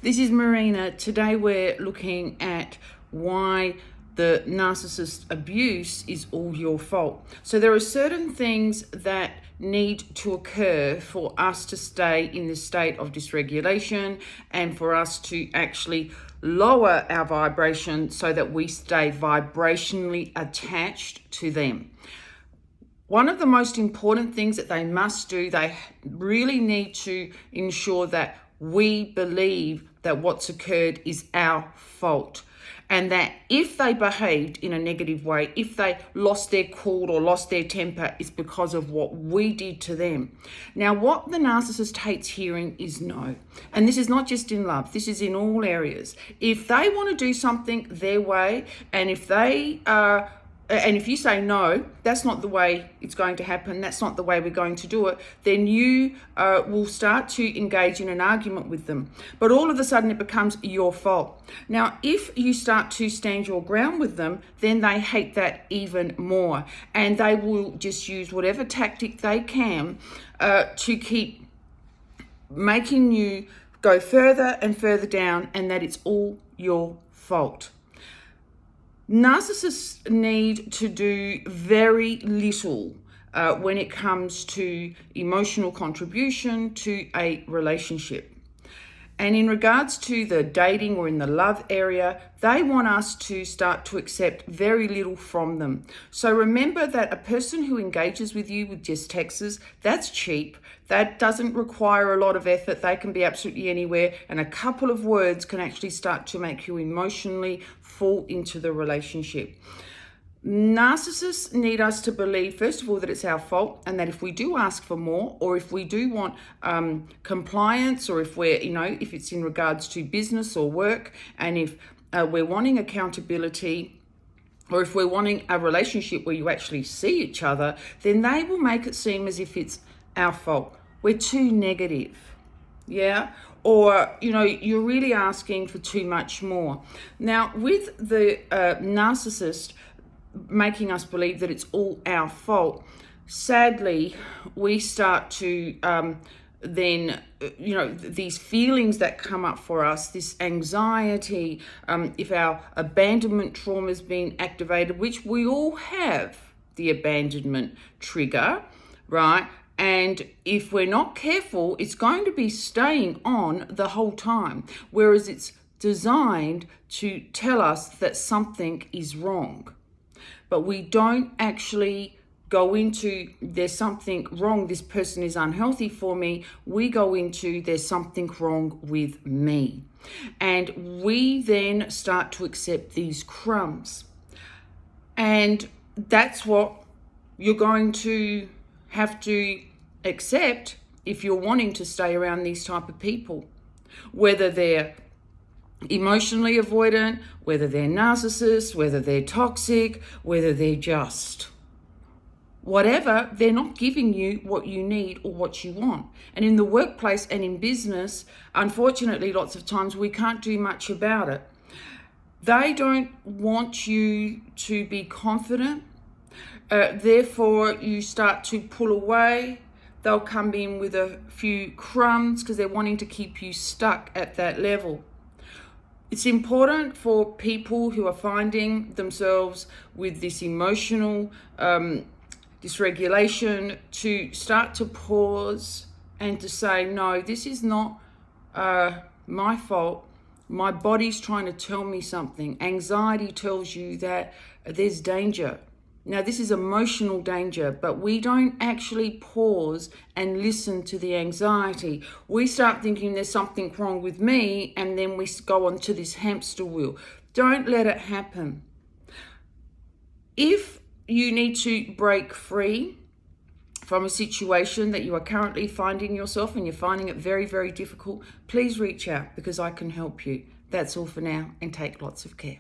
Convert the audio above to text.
This is Marina. Today we're looking at why the narcissist abuse is all your fault. So there are certain things that need to occur for us to stay in this state of dysregulation and for us to actually lower our vibration so that we stay vibrationally attached to them. One of the most important things that they must do, they really need to ensure that we believe that what's occurred is our fault. And that if they behaved in a negative way, if they lost their cool or lost their temper, it's because of what we did to them. Now, what the narcissist hates hearing is no. And this is not just in love, this is in all areas. If they want to do something their way, and if you say no, that's not the way it's going to happen, that's not the way we're going to do it, then you will start to engage in an argument with them. But all of a sudden it becomes your fault. Now, if you start to stand your ground with them, then they hate that even more. And they will just use whatever tactic they can to keep making you go further and further down, and that it's all your fault. Narcissists need to do very little when it comes to emotional contribution to a relationship. And in regards to the dating or in the love area, they want us to start to accept very little from them. So remember that a person who engages with you with just texts, that's cheap. That doesn't require a lot of effort. They can be absolutely anywhere. And a couple of words can actually start to make you emotionally fall into the relationship. Narcissists need us to believe, first of all, that it's our fault, and that if we do ask for more, or if we do want compliance, or if if it's in regards to business or work, and if we're wanting accountability, or if we're wanting a relationship where you actually see each other, then they will make it seem as if it's our fault. We're too negative. Yeah. Or, you're really asking for too much more. Now, with the narcissist making us believe that it's all our fault, sadly, we start to these feelings that come up for us, this anxiety, if our abandonment trauma has been activated, which we all have the abandonment trigger, right? And if we're not careful, it's going to be staying on the whole time, whereas it's designed to tell us that something is wrong. But we don't actually go into there's something wrong, this person is unhealthy for me. We go into there's something wrong with me. And we then start to accept these crumbs. And that's what you're going to have to accept if you're wanting to stay around these type of people, whether they're emotionally avoidant, whether they're narcissists, whether they're toxic, whether they're just whatever, they're not giving you what you need or what you want. And in the workplace and in business, unfortunately, lots of times we can't do much about it. They don't want you to be confident. Therefore, you start to pull away. They'll come in with a few crumbs because they're wanting to keep you stuck at that level. It's important for people who are finding themselves with this emotional dysregulation to start to pause and to say, no, this is not my fault. My body's trying to tell me something. Anxiety tells you that there's danger. Now, this is emotional danger, but we don't actually pause and listen to the anxiety. We start thinking there's something wrong with me, and then we go on to this hamster wheel. Don't let it happen. If you need to break free from a situation that you are currently finding yourself and you're finding it very, very difficult, please reach out because I can help you. That's all for now, and take lots of care.